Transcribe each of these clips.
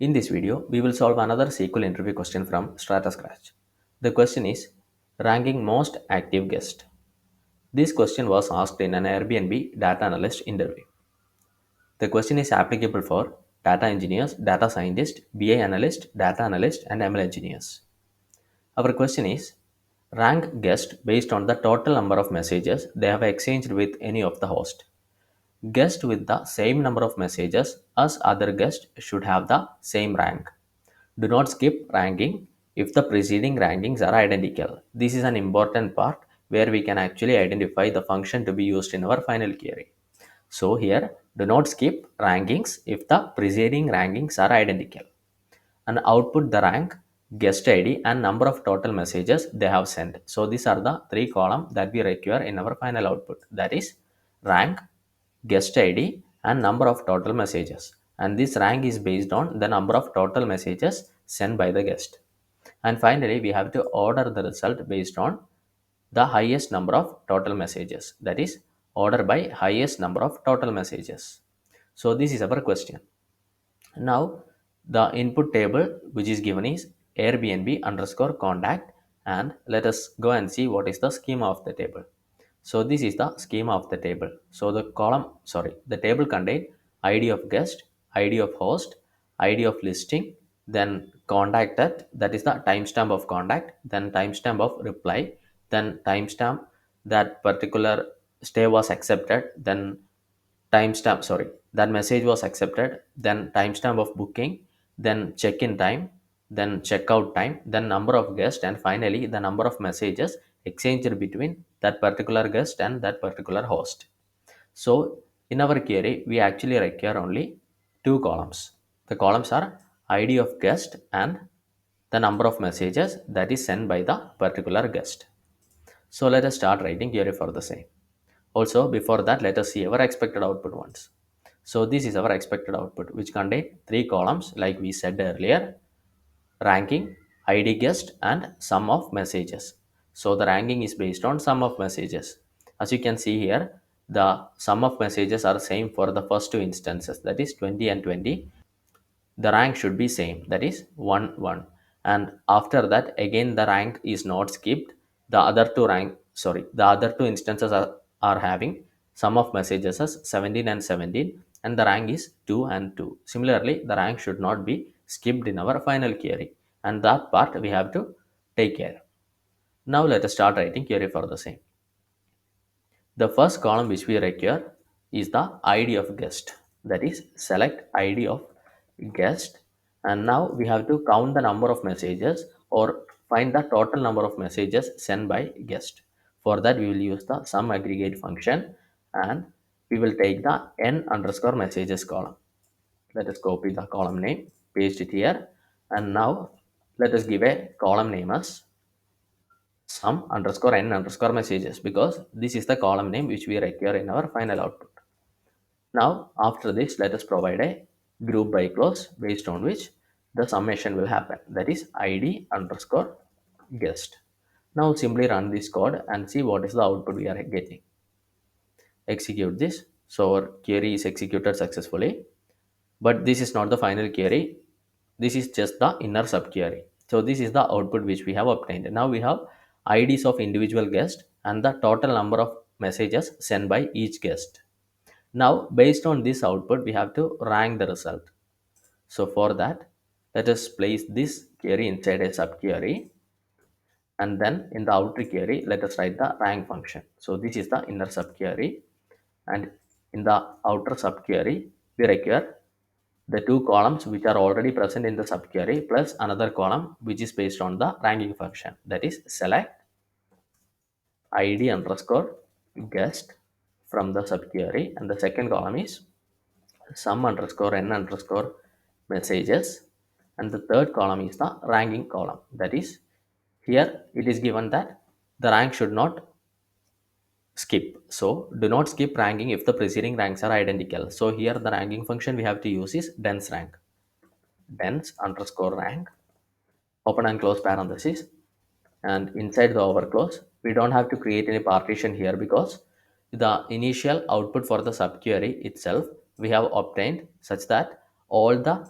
In this video, we will solve another SQL interview question from Stratascratch. The question is ranking most active guest. This question was asked in an Airbnb data analyst interview. The question is applicable for data engineers, data scientists, BI analyst, data analyst, and ML engineers. Our question is rank guest based on the total number of messages they have exchanged with any of the host. Guest with the same number of messages as other guests should have the same rank. Do not skip ranking if the preceding rankings are identical. This is an important part where we can actually identify the function to be used in our final query. So here, do not skip rankings if the preceding rankings are identical. And output the rank, guest ID and number of total messages they have sent. So these are the three columns that we require in our final output. That is rank, guest ID and number of total messages. And this rank is based on the number of total messages sent by the guest. And finally, we have to order the result based on the highest number of total messages. That is order by highest number of total messages. So this is our question. Now, the input table which is given is Airbnb underscore contact, and let us go and see what is the schema of the table. So this is the schema of the table. So the table contain ID of guest, ID of host, ID of listing, then contacted, that is the timestamp of contact, then timestamp of reply, then timestamp that particular stay was accepted, then timestamp that message was accepted, then timestamp of booking, then check-in time, then checkout time, then number of guests, and finally the number of messages exchanged between that particular guest and that particular host. So in our query we actually require only two columns. The columns are ID of guest and the number of messages that is sent by the particular guest. So let us start writing query for the same. Also, before that, let us see our expected output once. So this is our expected output, which contain three columns, like we said earlier: ranking, ID guest, and sum of messages. So the ranking is based on sum of messages. As you can see here, the sum of messages are same for the first two instances, that is 20 and 20. The rank should be same, that is 1 1, and after that again the rank is not skipped. The other two instances are having sum of messages as 17 and 17, and the rank is 2 and 2. Similarly, the rank should not be skipped in our final query, and that part we have to take care. Now let us start writing query for the same. The first column which we require is the ID of guest. That is, select ID of guest. And now we have to count the number of messages or find the total number of messages sent by guest. For that, we will use the sum aggregate function, and we will take the n underscore messages column. Let us copy the column name, paste it here, and now let us give a column name as sum underscore n underscore messages, because this is the column name which we require in our final output. Now, after this, let us provide a group by clause based on which the summation will happen. That is ID underscore guest. Now, simply run this code and see what is the output we are getting. Execute this. So, our query is executed successfully. But this is not the final query. This is just the inner subquery. So this is the output which we have obtained. Now we have IDs of individual guests and the total number of messages sent by each guest. Now based on this output, we have to rank the result. So for that, let us place this query inside a subquery, and then in the outer query, let us write the rank function. So this is the inner subquery, and in the outer subquery, we require the two columns which are already present in the subquery plus another column which is based on the ranking function, that is select id underscore guest from the subquery, and the second column is sum underscore n underscore messages, and the third column is the ranking column. That is, here it is given that the rank should not skip. So do not skip ranking if the preceding ranks are identical. So here the ranking function we have to use is dense rank, dense underscore rank, open and close parenthesis, and inside the overclose we don't have to create any partition here, because the initial output for the subquery itself we have obtained such that all the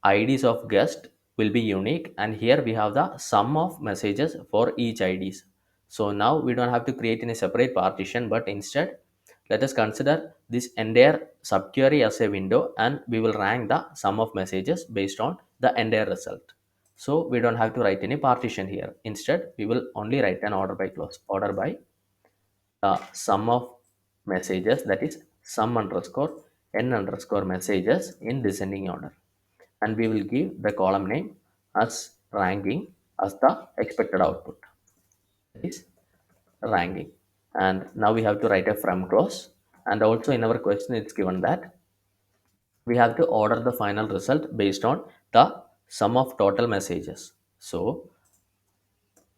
IDs of guest will be unique, and here we have the sum of messages for each IDs. So now we don't have to create in a separate partition, but instead let us consider this entire subquery as a window, and we will rank the sum of messages based on the entire result. So we don't have to write any partition here. Instead, we will only write an order by clause, order by the sum of messages, that is sum underscore n underscore messages in descending order, and we will give the column name as ranking as the expected output, that is ranking. And now we have to write a from clause, and also in our question it's given that we have to order the final result based on the sum of total messages. So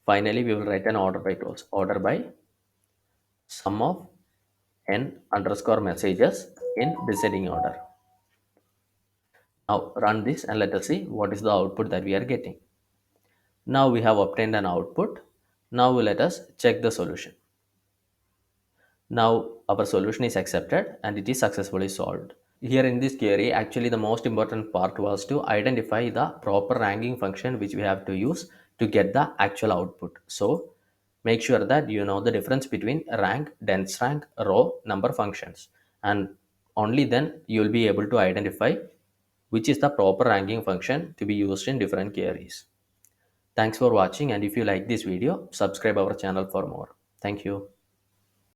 finally we will write an order by clause, order by sum of n underscore messages in descending order. Now run this and let us see what is the output that we are getting. Now we have obtained an output. Now let us check the solution. Now our solution is accepted and it is successfully solved. Here in this query, actually the most important part was to identify the proper ranking function which we have to use to get the actual output. So make sure that you know the difference between rank, dense rank, row, number functions, and only then you will be able to identify which is the proper ranking function to be used in different queries. Thanks for watching, and if you like this video, subscribe our channel for more. Thank you.